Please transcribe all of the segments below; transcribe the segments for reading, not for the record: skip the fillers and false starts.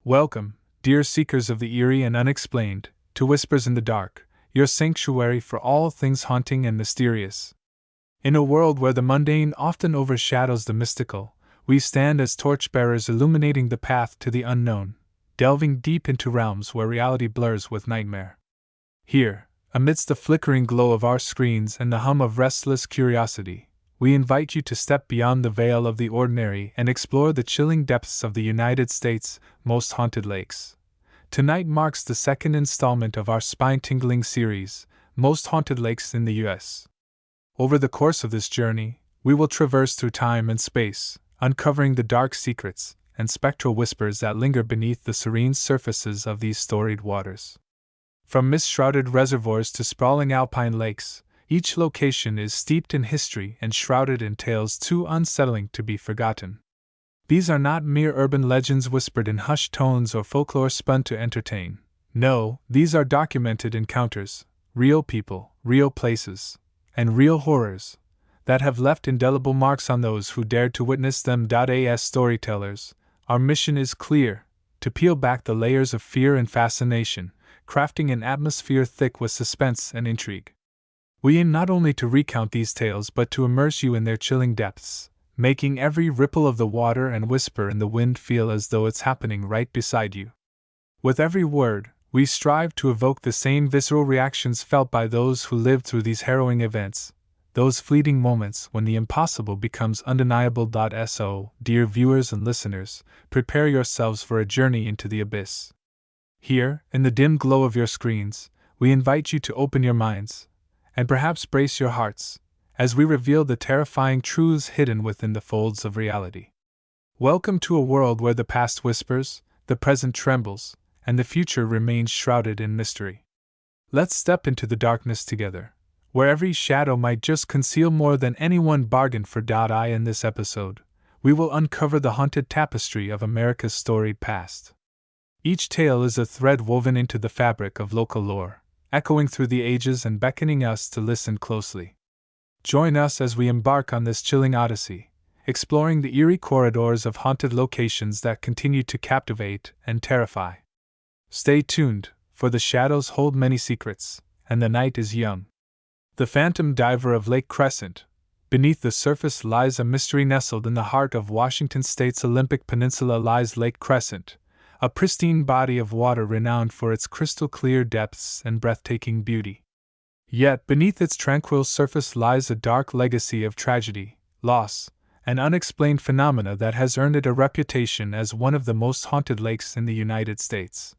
Welcome, dear seekers of the eerie and unexplained, to Whispers in the Dark, your sanctuary for all things haunting and mysterious. In a world where the mundane often overshadows the mystical, we stand as torchbearers illuminating the path to the unknown, delving deep into realms where reality blurs with nightmare. Here, amidst the flickering glow of our screens and the hum of restless curiosity, we invite you to step beyond the veil of the ordinary and explore the chilling depths of the United States' most haunted lakes. Tonight marks the second installment of our spine-tingling series, Most Haunted Lakes in the U.S. Over the course of this journey, we will traverse through time and space, uncovering the dark secrets and spectral whispers that linger beneath the serene surfaces of these storied waters. From mist-shrouded reservoirs to sprawling alpine lakes, each location is steeped in history and shrouded in tales too unsettling to be forgotten. These are not mere urban legends whispered in hushed tones or folklore spun to entertain. No, these are documented encounters, real people, real places, and real horrors that have left indelible marks on those who dared to witness them. As storytellers, our mission is clear: to peel back the layers of fear and fascination, crafting an atmosphere thick with suspense and intrigue. We aim not only to recount these tales but to immerse you in their chilling depths, making every ripple of the water and whisper in the wind feel as though it's happening right beside you. With every word, we strive to evoke the same visceral reactions felt by those who lived through these harrowing events, those fleeting moments when the impossible becomes undeniable. So, dear viewers and listeners, prepare yourselves for a journey into the abyss. Here, in the dim glow of your screens, we invite you to open your minds, and perhaps brace your hearts, as we reveal the terrifying truths hidden within the folds of reality. Welcome to a world where the past whispers, the present trembles, and the future remains shrouded in mystery. Let's step into the darkness together, where every shadow might just conceal more than anyone bargained for. In this episode, we will uncover the haunted tapestry of America's storied past. Each tale is a thread woven into the fabric of local lore, echoing through the ages and beckoning us to listen closely. Join us as we embark on this chilling odyssey, exploring the eerie corridors of haunted locations that continue to captivate and terrify. Stay tuned, for the shadows hold many secrets, and the night is young. The phantom diver of Lake Crescent. Beneath the surface lies a mystery. Nestled in the heart of Washington State's Olympic Peninsula lies Lake Crescent, a pristine body of water renowned for its crystal-clear depths and breathtaking beauty. Yet beneath its tranquil surface lies a dark legacy of tragedy, loss, and unexplained phenomena that has earned it a reputation as one of the most haunted lakes in the United States.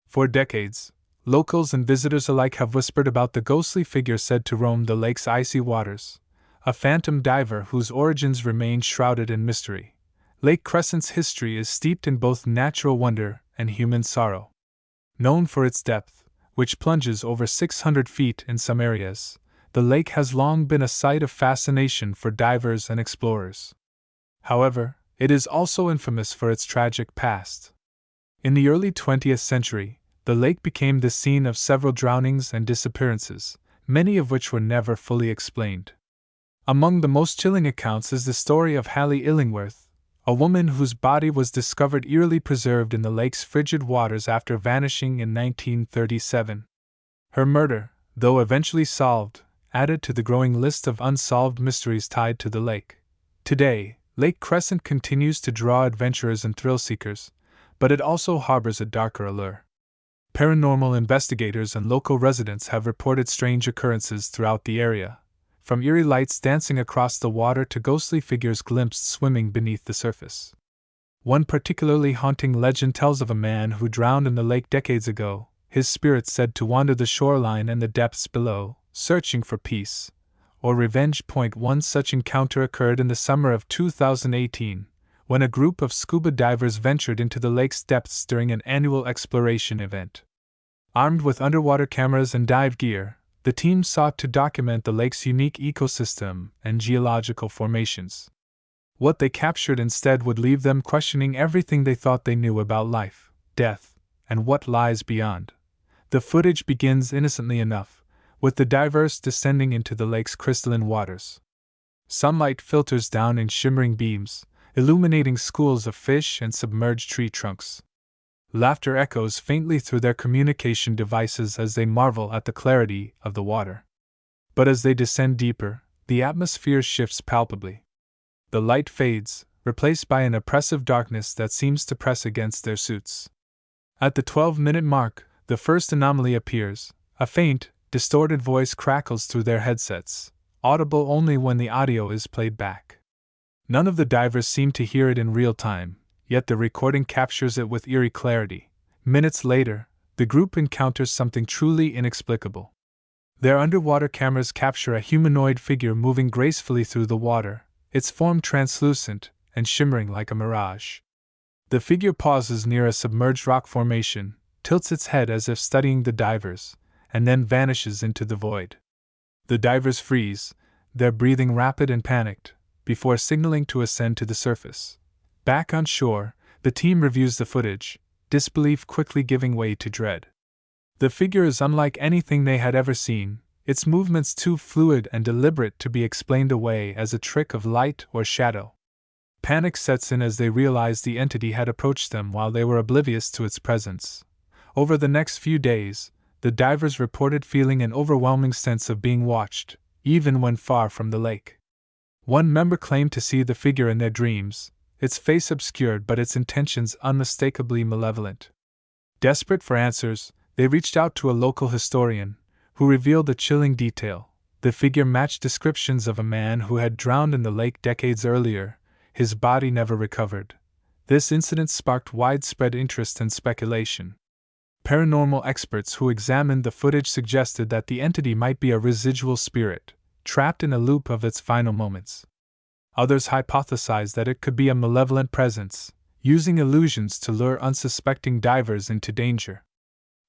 For decades, locals and visitors alike have whispered about the ghostly figure said to roam the lake's icy waters, a phantom diver whose origins remain shrouded in mystery. Lake Crescent's history is steeped in both natural wonder and human sorrow. Known for its depth, which plunges over 600 feet in some areas, the lake has long been a site of fascination for divers and explorers. However, it is also infamous for its tragic past. In the early 20th century, the lake became the scene of several drownings and disappearances, many of which were never fully explained. Among the most chilling accounts is the story of Hallie Illingworth, a woman whose body was discovered eerily preserved in the lake's frigid waters after vanishing in 1937. Her murder, though eventually solved, added to the growing list of unsolved mysteries tied to the lake. Today, Lake Crescent continues to draw adventurers and thrill-seekers, but it also harbors a darker allure. Paranormal investigators and local residents have reported strange occurrences throughout the area, from eerie lights dancing across the water to ghostly figures glimpsed swimming beneath the surface. One particularly haunting legend tells of a man who drowned in the lake decades ago, his spirit said to wander the shoreline and the depths below, searching for peace or revenge. One such encounter occurred in the summer of 2018, when a group of scuba divers ventured into the lake's depths during an annual exploration event. Armed with underwater cameras and dive gear, the team sought to document the lake's unique ecosystem and geological formations. What they captured instead would leave them questioning everything they thought they knew about life, death, and what lies beyond. The footage begins innocently enough, with the divers descending into the lake's crystalline waters. Sunlight filters down in shimmering beams, illuminating schools of fish and submerged tree trunks. Laughter echoes faintly through their communication devices as they marvel at the clarity of the water. But as they descend deeper, the atmosphere shifts palpably. The light fades, replaced by an oppressive darkness that seems to press against their suits. At the 12-minute mark, the first anomaly appears. A faint, distorted voice crackles through their headsets, audible only when the audio is played back. None of the divers seem to hear it in real time, yet the recording captures it with eerie clarity. Minutes later, the group encounters something truly inexplicable. Their underwater cameras capture a humanoid figure moving gracefully through the water, its form translucent and shimmering like a mirage. The figure pauses near a submerged rock formation, tilts its head as if studying the divers, and then vanishes into the void. The divers freeze, their breathing rapid and panicked, before signaling to ascend to the surface. Back on shore, the team reviews the footage, disbelief quickly giving way to dread. The figure is unlike anything they had ever seen, its movements too fluid and deliberate to be explained away as a trick of light or shadow. Panic sets in as they realize the entity had approached them while they were oblivious to its presence. Over the next few days, the divers reported feeling an overwhelming sense of being watched, even when far from the lake. One member claimed to see the figure in their dreams, its face obscured but its intentions unmistakably malevolent. Desperate for answers, they reached out to a local historian, who revealed a chilling detail. The figure matched descriptions of a man who had drowned in the lake decades earlier, his body never recovered. This incident sparked widespread interest and speculation. Paranormal experts who examined the footage suggested that the entity might be a residual spirit, trapped in a loop of its final moments. Others hypothesized that it could be a malevolent presence, using illusions to lure unsuspecting divers into danger.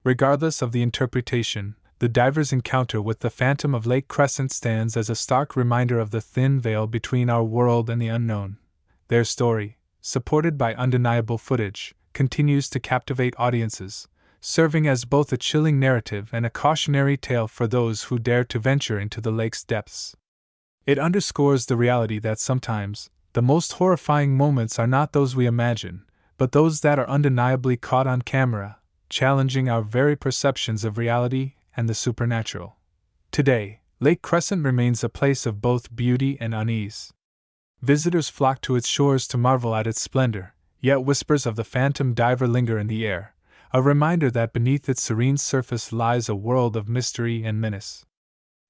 Regardless of the interpretation, the divers' encounter with the phantom of Lake Crescent stands as a stark reminder of the thin veil between our world and the unknown. Their story, supported by undeniable footage, continues to captivate audiences, serving as both a chilling narrative and a cautionary tale for those who dare to venture into the lake's depths. It underscores the reality that sometimes, the most horrifying moments are not those we imagine, but those that are undeniably caught on camera, challenging our very perceptions of reality and the supernatural. Today, Lake Crescent remains a place of both beauty and unease. Visitors flock to its shores to marvel at its splendor, yet whispers of the phantom diver linger in the air, a reminder that beneath its serene surface lies a world of mystery and menace.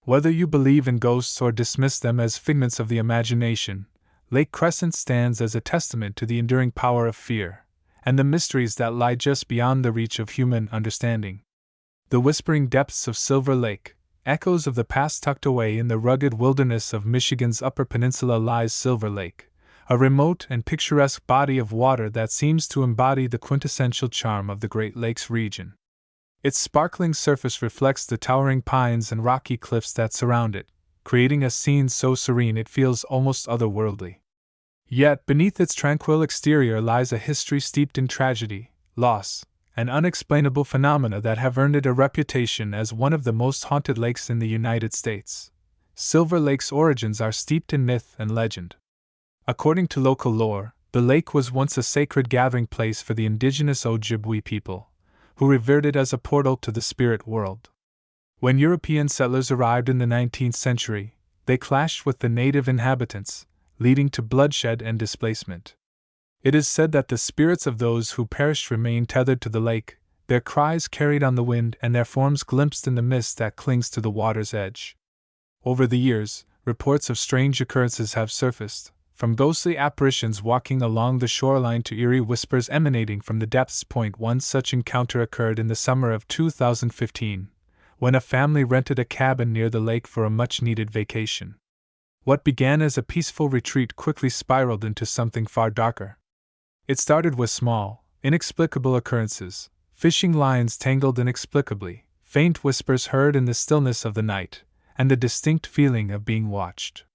Whether you believe in ghosts or dismiss them as figments of the imagination, Lake Crescent stands as a testament to the enduring power of fear, and the mysteries that lie just beyond the reach of human understanding. The whispering depths of Silver Lake, echoes of the past tucked away in the rugged wilderness of Michigan's Upper Peninsula, lies Silver Lake, a remote and picturesque body of water that seems to embody the quintessential charm of the Great Lakes region. Its sparkling surface reflects the towering pines and rocky cliffs that surround it, creating a scene so serene it feels almost otherworldly. Yet beneath its tranquil exterior lies a history steeped in tragedy, loss, and unexplainable phenomena that have earned it a reputation as one of the most haunted lakes in the United States. Silver Lake's origins are steeped in myth and legend. According to local lore, the lake was once a sacred gathering place for the indigenous Ojibwe people, who revered it as a portal to the spirit world. When European settlers arrived in the 19th century, they clashed with the native inhabitants, leading to bloodshed and displacement. It is said that the spirits of those who perished remain tethered to the lake, their cries carried on the wind and their forms glimpsed in the mist that clings to the water's edge. Over the years, reports of strange occurrences have surfaced, from ghostly apparitions walking along the shoreline to eerie whispers emanating from the depths. One such encounter occurred in the summer of 2015, when a family rented a cabin near the lake for a much-needed vacation. What began as a peaceful retreat quickly spiraled into something far darker. It started with small, inexplicable occurrences, fishing lines tangled inexplicably, faint whispers heard in the stillness of the night, and the distinct feeling of being watched.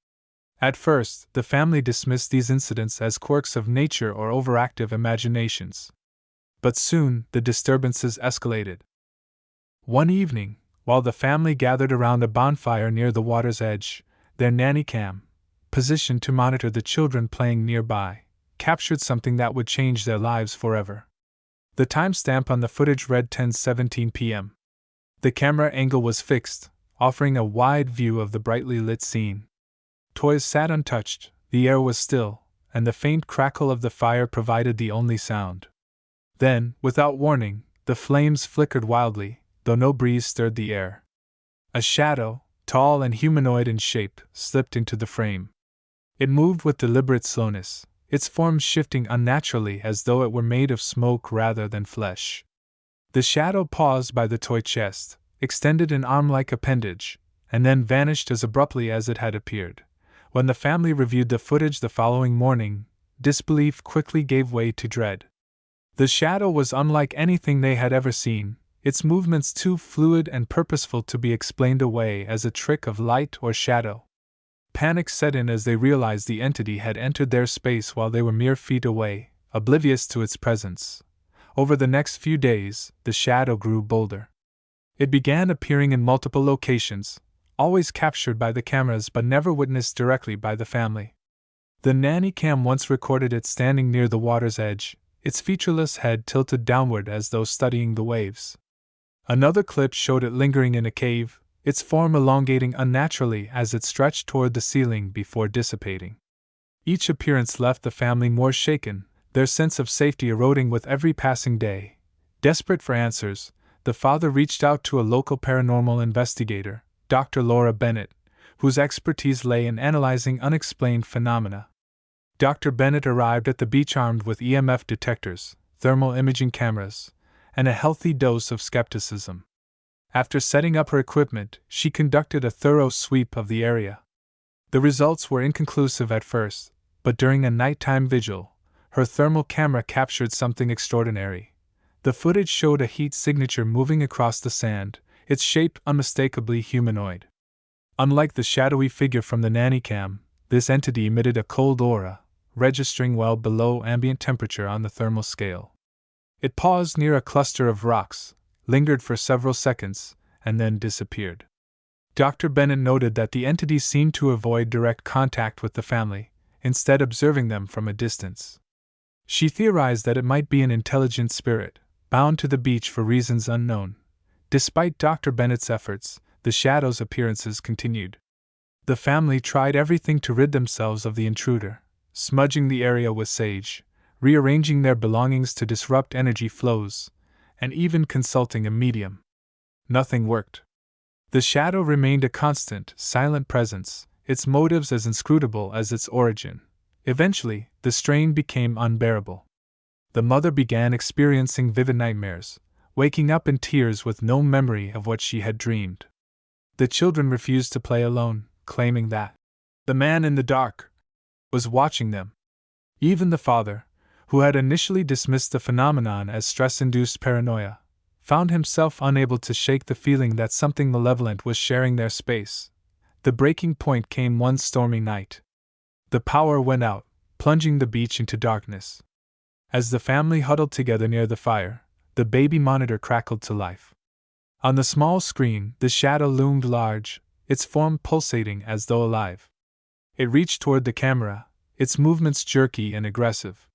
At first, the family dismissed these incidents as quirks of nature or overactive imaginations. But soon, the disturbances escalated. One evening, while the family gathered around a bonfire near the water's edge, their nanny cam, positioned to monitor the children playing nearby, captured something that would change their lives forever. The timestamp on the footage read 10:17 p.m. The camera angle was fixed, offering a wide view of the brightly lit scene. Toys sat untouched, the air was still, and the faint crackle of the fire provided the only sound. Then, without warning, the flames flickered wildly, though no breeze stirred the air. A shadow, tall and humanoid in shape, slipped into the frame. It moved with deliberate slowness, its form shifting unnaturally as though it were made of smoke rather than flesh. The shadow paused by the toy chest, extended an arm-like appendage, and then vanished as abruptly as it had appeared. When the family reviewed the footage the following morning, disbelief quickly gave way to dread. The shadow was unlike anything they had ever seen, its movements too fluid and purposeful to be explained away as a trick of light or shadow. Panic set in as they realized the entity had entered their space while they were mere feet away, oblivious to its presence. Over the next few days, the shadow grew bolder. It began appearing in multiple locations, always captured by the cameras but never witnessed directly by the family. The nanny cam once recorded it standing near the water's edge, its featureless head tilted downward as though studying the waves. Another clip showed it lingering in a cave, its form elongating unnaturally as it stretched toward the ceiling before dissipating. Each appearance left the family more shaken, their sense of safety eroding with every passing day. Desperate for answers, the father reached out to a local paranormal investigator, Dr. Laura Bennett, whose expertise lay in analyzing unexplained phenomena. Dr. Bennett arrived at the beach armed with EMF detectors, thermal imaging cameras, and a healthy dose of skepticism. After setting up her equipment, she conducted a thorough sweep of the area. The results were inconclusive at first, but during a nighttime vigil, her thermal camera captured something extraordinary. The footage showed a heat signature moving across the sand, its shape unmistakably humanoid. Unlike the shadowy figure from the nanny cam, this entity emitted a cold aura, registering well below ambient temperature on the thermal scale. It paused near a cluster of rocks, lingered for several seconds, and then disappeared. Dr. Bennett noted that the entity seemed to avoid direct contact with the family, instead observing them from a distance. She theorized that it might be an intelligent spirit, bound to the beach for reasons unknown. Despite Dr. Bennett's efforts, the shadow's appearances continued. The family tried everything to rid themselves of the intruder, smudging the area with sage, rearranging their belongings to disrupt energy flows, and even consulting a medium. Nothing worked. The shadow remained a constant, silent presence, its motives as inscrutable as its origin. Eventually, the strain became unbearable. The mother began experiencing vivid nightmares, waking up in tears with no memory of what she had dreamed. The children refused to play alone, claiming that the man in the dark was watching them. Even the father, who had initially dismissed the phenomenon as stress-induced paranoia, found himself unable to shake the feeling that something malevolent was sharing their space. The breaking point came one stormy night. The power went out, plunging the beach into darkness. As the family huddled together near the fire, the baby monitor crackled to life. On the small screen, the shadow loomed large, its form pulsating as though alive. It reached toward the camera, its movements jerky and aggressive.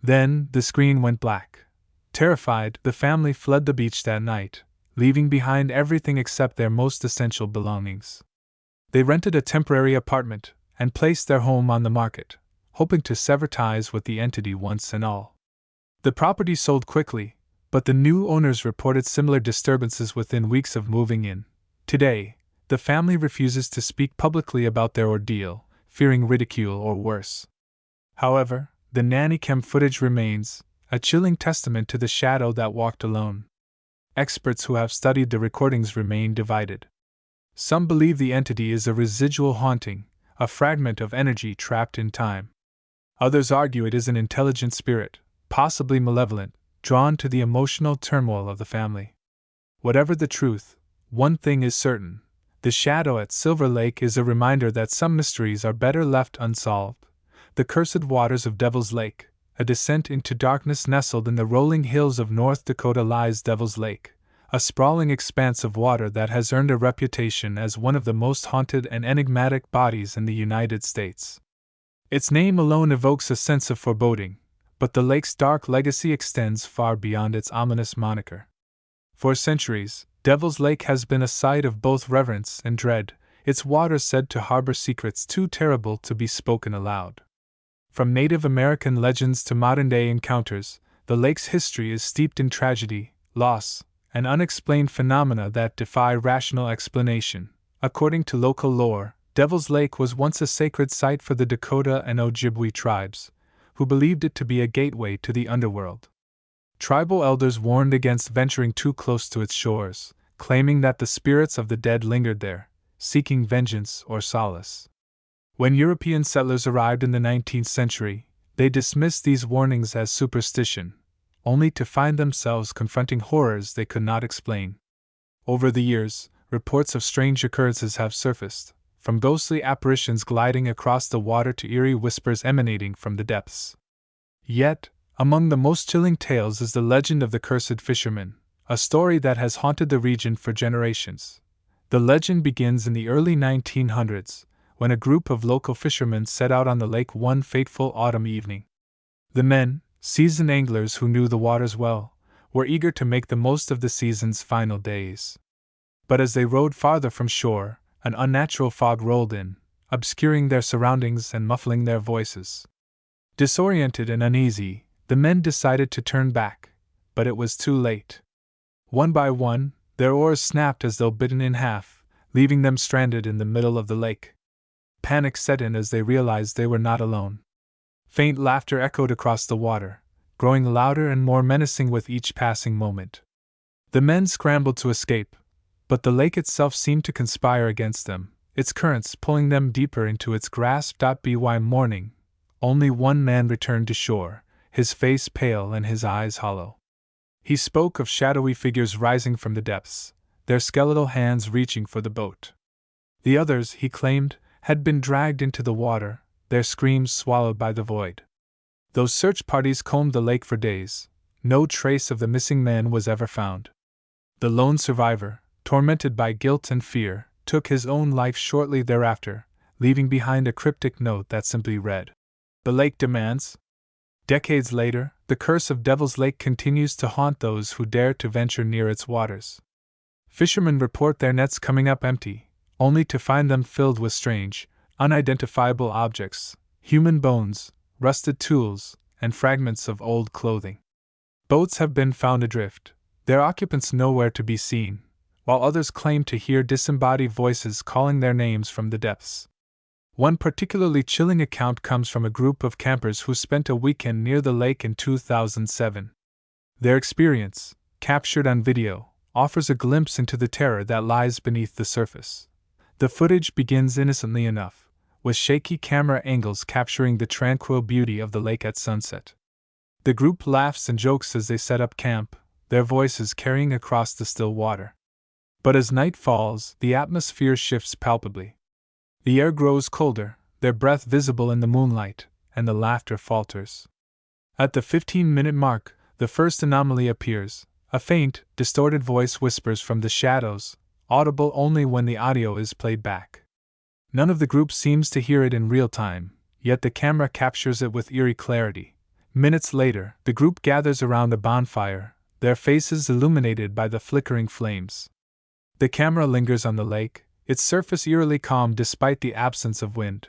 Then, the screen went black. Terrified, the family fled the beach that night, leaving behind everything except their most essential belongings. They rented a temporary apartment and placed their home on the market, hoping to sever ties with the entity once and all. The property sold quickly, but the new owners reported similar disturbances within weeks of moving in. Today, the family refuses to speak publicly about their ordeal, fearing ridicule or worse. However, the nanny cam footage remains, a chilling testament to the shadow that walked alone. Experts who have studied the recordings remain divided. Some believe the entity is a residual haunting, a fragment of energy trapped in time. Others argue it is an intelligent spirit, possibly malevolent, drawn to the emotional turmoil of the family. Whatever the truth, one thing is certain: the shadow at Silver Lake is a reminder that some mysteries are better left unsolved. The cursed waters of Devil's Lake, a descent into darkness nestled in the rolling hills of North Dakota, lies Devil's Lake, a sprawling expanse of water that has earned a reputation as one of the most haunted and enigmatic bodies in the United States. Its name alone evokes a sense of foreboding, but the lake's dark legacy extends far beyond its ominous moniker. For centuries, Devil's Lake has been a site of both reverence and dread, its waters said to harbor secrets too terrible to be spoken aloud. From Native American legends to modern-day encounters, the lake's history is steeped in tragedy, loss, and unexplained phenomena that defy rational explanation. According to local lore, Devil's Lake was once a sacred site for the Dakota and Ojibwe tribes, who believed it to be a gateway to the underworld. Tribal elders warned against venturing too close to its shores, claiming that the spirits of the dead lingered there, seeking vengeance or solace. When European settlers arrived in the 19th century, they dismissed these warnings as superstition, only to find themselves confronting horrors they could not explain. Over the years, reports of strange occurrences have surfaced, from ghostly apparitions gliding across the water to eerie whispers emanating from the depths. Yet, among the most chilling tales is the legend of the cursed fisherman, a story that has haunted the region for generations. The legend begins in the early 1900s, when a group of local fishermen set out on the lake one fateful autumn evening. The men, seasoned anglers who knew the waters well, were eager to make the most of the season's final days. But as they rowed farther from shore, an unnatural fog rolled in, obscuring their surroundings and muffling their voices. Disoriented and uneasy, the men decided to turn back, but it was too late. One by one, their oars snapped as though bitten in half, leaving them stranded in the middle of the lake. Panic set in as they realized they were not alone. Faint laughter echoed across the water, growing louder and more menacing with each passing moment. The men scrambled to escape, but the lake itself seemed to conspire against them, its currents pulling them deeper into its grasp. By morning, only one man returned to shore, his face pale and his eyes hollow. He spoke of shadowy figures rising from the depths, their skeletal hands reaching for the boat. The others, he claimed, had been dragged into the water, their screams swallowed by the void. Though search parties combed the lake for days, no trace of the missing man was ever found. The lone survivor, tormented by guilt and fear, took his own life shortly thereafter, leaving behind a cryptic note that simply read, "The lake demands." Decades later, the curse of Devil's Lake continues to haunt those who dare to venture near its waters. Fishermen report their nets coming up empty, only to find them filled with strange, unidentifiable objects, human bones, rusted tools, and fragments of old clothing. Boats have been found adrift, their occupants nowhere to be seen, while others claim to hear disembodied voices calling their names from the depths. One particularly chilling account comes from a group of campers who spent a weekend near the lake in 2007. Their experience, captured on video, offers a glimpse into the terror that lies beneath the surface. The footage begins innocently enough, with shaky camera angles capturing the tranquil beauty of the lake at sunset. The group laughs and jokes as they set up camp, their voices carrying across the still water. But as night falls, the atmosphere shifts palpably. The air grows colder, their breath visible in the moonlight, and the laughter falters. At the 15-minute mark, the first anomaly appears. A faint, distorted voice whispers from the shadows, audible only when the audio is played back. None of the group seems to hear it in real time, yet the camera captures it with eerie clarity. Minutes later, the group gathers around a bonfire, their faces illuminated by the flickering flames. The camera lingers on the lake, its surface eerily calm despite the absence of wind.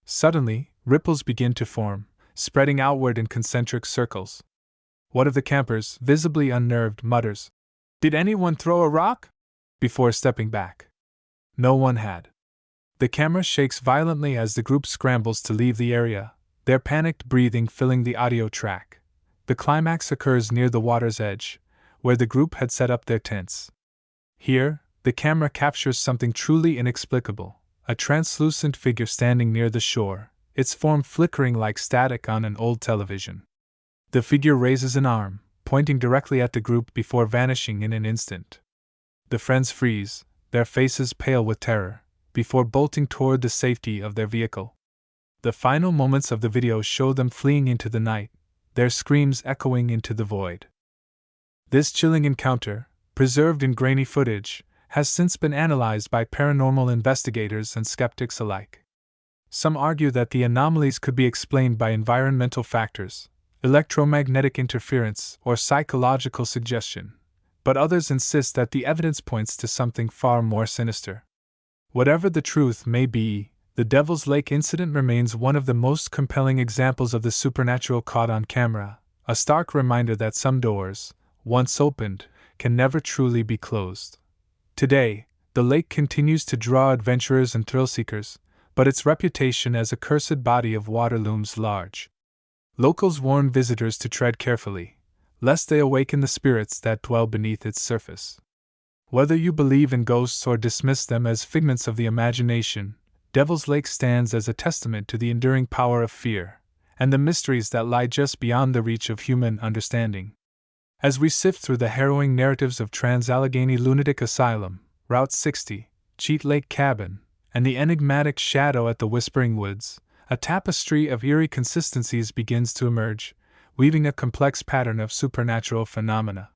Suddenly, ripples begin to form, spreading outward in concentric circles. One of the campers, visibly unnerved, mutters, "Did anyone throw a rock?" before stepping back. No one had. The camera shakes violently as the group scrambles to leave the area, their panicked breathing filling the audio track. The climax occurs near the water's edge, where the group had set up their tents. Here, the camera captures something truly inexplicable, a translucent figure standing near the shore, its form flickering like static on an old television. The figure raises an arm, pointing directly at the group before vanishing in an instant. The friends freeze, their faces pale with terror, before bolting toward the safety of their vehicle. The final moments of the video show them fleeing into the night, their screams echoing into the void. This chilling encounter, preserved in grainy footage, has since been analyzed by paranormal investigators and skeptics alike. Some argue that the anomalies could be explained by environmental factors, electromagnetic interference, or psychological suggestion, but others insist that the evidence points to something far more sinister. Whatever the truth may be, the Devil's Lake incident remains one of the most compelling examples of the supernatural caught on camera, a stark reminder that some doors, once opened, can never truly be closed. Today, the lake continues to draw adventurers and thrill-seekers, but its reputation as a cursed body of water looms large. Locals warn visitors to tread carefully, lest they awaken the spirits that dwell beneath its surface. Whether you believe in ghosts or dismiss them as figments of the imagination, Devil's Lake stands as a testament to the enduring power of fear, and the mysteries that lie just beyond the reach of human understanding. As we sift through the harrowing narratives of Trans-Allegheny Lunatic Asylum, Route 60, Cheat Lake Cabin, and the enigmatic shadow at the Whispering Woods, a tapestry of eerie consistencies begins to emerge, weaving a complex pattern of supernatural phenomena.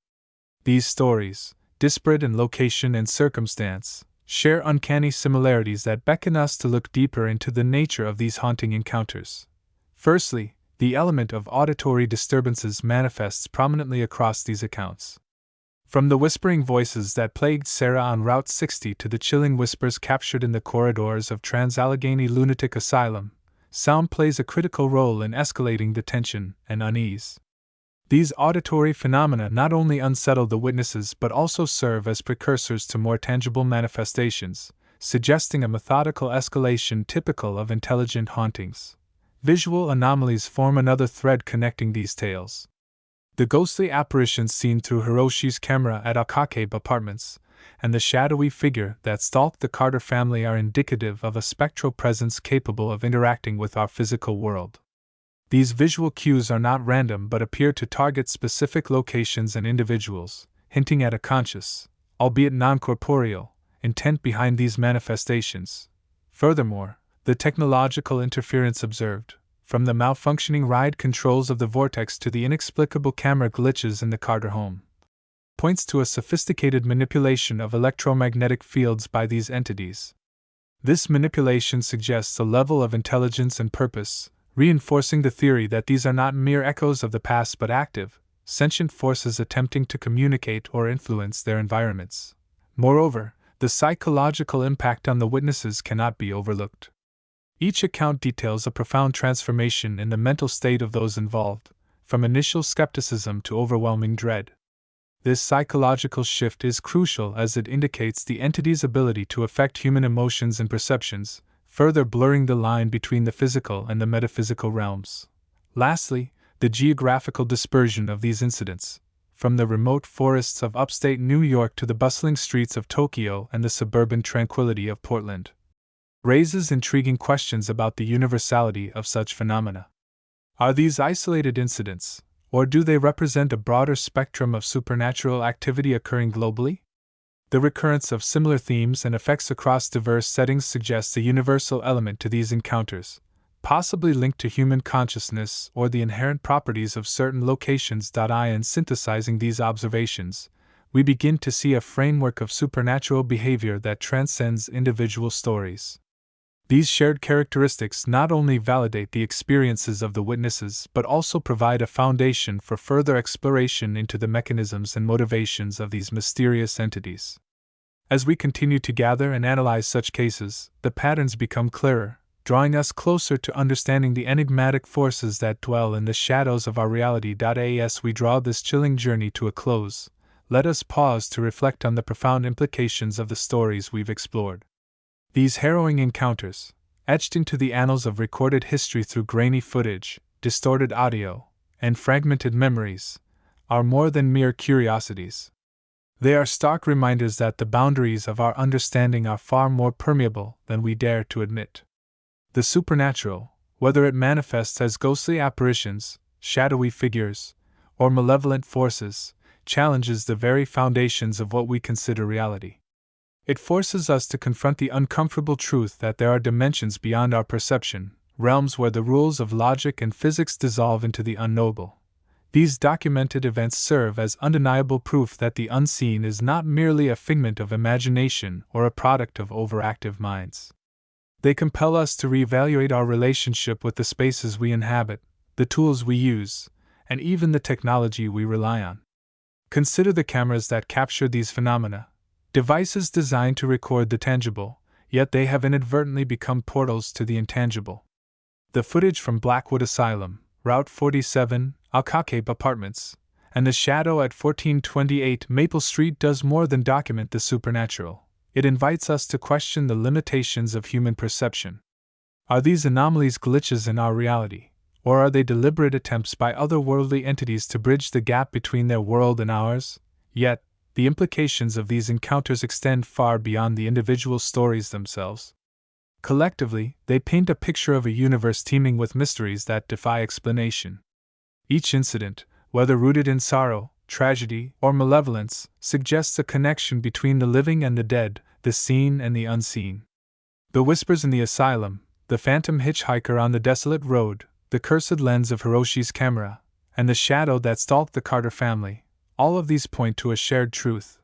These stories, disparate in location and circumstance, share uncanny similarities that beckon us to look deeper into the nature of these haunting encounters. Firstly, the element of auditory disturbances manifests prominently across these accounts. From the whispering voices that plagued Sarah on Route 60 to the chilling whispers captured in the corridors of Trans-Allegheny Lunatic Asylum, sound plays a critical role in escalating the tension and unease. These auditory phenomena not only unsettle the witnesses but also serve as precursors to more tangible manifestations, suggesting a methodical escalation typical of intelligent hauntings. Visual anomalies form another thread connecting these tales. The ghostly apparitions seen through Hiroshi's camera at Akake's apartments, and the shadowy figure that stalked the Carter family are indicative of a spectral presence capable of interacting with our physical world. These visual cues are not random but appear to target specific locations and individuals, hinting at a conscious, albeit non-corporeal, intent behind these manifestations. Furthermore, the technological interference observed, from the malfunctioning ride controls of the vortex to the inexplicable camera glitches in the Carter home, points to a sophisticated manipulation of electromagnetic fields by these entities. This manipulation suggests a level of intelligence and purpose, reinforcing the theory that these are not mere echoes of the past but active, sentient forces attempting to communicate or influence their environments. Moreover, the psychological impact on the witnesses cannot be overlooked. Each account details a profound transformation in the mental state of those involved, from initial skepticism to overwhelming dread. This psychological shift is crucial as it indicates the entity's ability to affect human emotions and perceptions, further blurring the line between the physical and the metaphysical realms. Lastly, the geographical dispersion of these incidents, from the remote forests of upstate New York to the bustling streets of Tokyo and the suburban tranquility of Portland, raises intriguing questions about the universality of such phenomena. Are these isolated incidents, or do they represent a broader spectrum of supernatural activity occurring globally? The recurrence of similar themes and effects across diverse settings suggests a universal element to these encounters, possibly linked to human consciousness or the inherent properties of certain locations. In synthesizing these observations, we begin to see a framework of supernatural behavior that transcends individual stories. These shared characteristics not only validate the experiences of the witnesses but also provide a foundation for further exploration into the mechanisms and motivations of these mysterious entities. As we continue to gather and analyze such cases, the patterns become clearer, drawing us closer to understanding the enigmatic forces that dwell in the shadows of our reality. As we draw this chilling journey to a close, let us pause to reflect on the profound implications of the stories we've explored. These harrowing encounters, etched into the annals of recorded history through grainy footage, distorted audio, and fragmented memories, are more than mere curiosities. They are stark reminders that the boundaries of our understanding are far more permeable than we dare to admit. The supernatural, whether it manifests as ghostly apparitions, shadowy figures, or malevolent forces, challenges the very foundations of what we consider reality. It forces us to confront the uncomfortable truth that there are dimensions beyond our perception, realms where the rules of logic and physics dissolve into the unknowable. These documented events serve as undeniable proof that the unseen is not merely a figment of imagination or a product of overactive minds. They compel us to reevaluate our relationship with the spaces we inhabit, the tools we use, and even the technology we rely on. Consider the cameras that capture these phenomena, devices designed to record the tangible, yet they have inadvertently become portals to the intangible. The footage from Blackwood Asylum, Route 47, Alcacabe Apartments, and the shadow at 1428 Maple Street does more than document the supernatural. It invites us to question the limitations of human perception. Are these anomalies glitches in our reality, or are they deliberate attempts by otherworldly entities to bridge the gap between their world and ours? Yet, the implications of these encounters extend far beyond the individual stories themselves. Collectively, they paint a picture of a universe teeming with mysteries that defy explanation. Each incident, whether rooted in sorrow, tragedy, or malevolence, suggests a connection between the living and the dead, the seen and the unseen. The whispers in the asylum, the phantom hitchhiker on the desolate road, the cursed lens of Hiroshi's camera, and the shadow that stalked the Carter family, all of these point to a shared truth,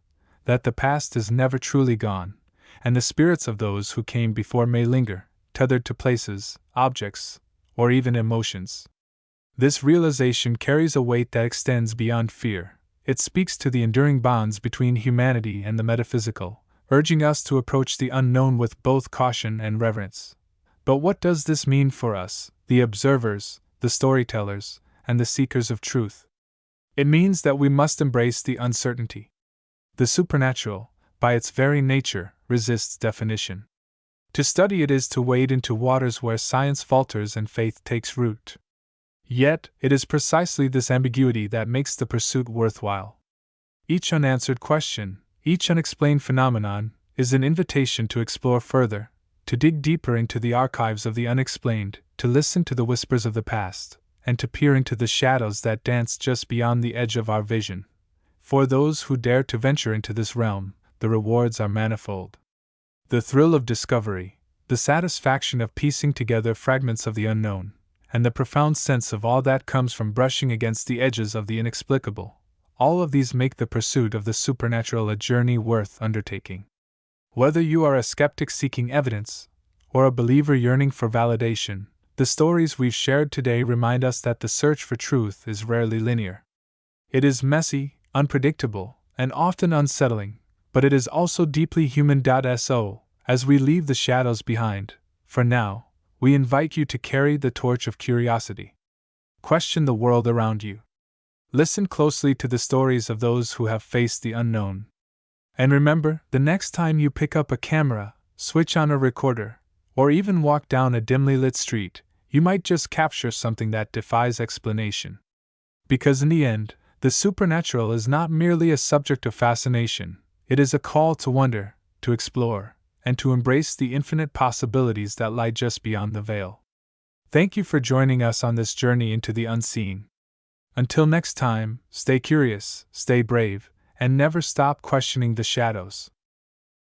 that the past is never truly gone, and the spirits of those who came before may linger, tethered to places, objects, or even emotions. This realization carries a weight that extends beyond fear. It speaks to the enduring bonds between humanity and the metaphysical, urging us to approach the unknown with both caution and reverence. But what does this mean for us, the observers, the storytellers, and the seekers of truth? It means that we must embrace the uncertainty. The supernatural, by its very nature, resists definition. To study it is to wade into waters where science falters and faith takes root. Yet, it is precisely this ambiguity that makes the pursuit worthwhile. Each unanswered question, each unexplained phenomenon, is an invitation to explore further, to dig deeper into the archives of the unexplained, to listen to the whispers of the past, and to peer into the shadows that dance just beyond the edge of our vision. For those who dare to venture into this realm, the rewards are manifold. The thrill of discovery, the satisfaction of piecing together fragments of the unknown, and the profound sense of awe that comes from brushing against the edges of the inexplicable, all of these make the pursuit of the supernatural a journey worth undertaking. Whether you are a skeptic seeking evidence, or a believer yearning for validation, the stories we've shared today remind us that the search for truth is rarely linear. It is messy, unpredictable, and often unsettling, but it is also deeply human. So, as we leave the shadows behind, for now, we invite you to carry the torch of curiosity. Question the world around you. Listen closely to the stories of those who have faced the unknown. And remember, the next time you pick up a camera, switch on a recorder, or even walk down a dimly lit street, you might just capture something that defies explanation. Because in the end, the supernatural is not merely a subject of fascination, it is a call to wonder, to explore, and to embrace the infinite possibilities that lie just beyond the veil. Thank you for joining us on this journey into the unseen. Until next time, stay curious, stay brave, and never stop questioning the shadows.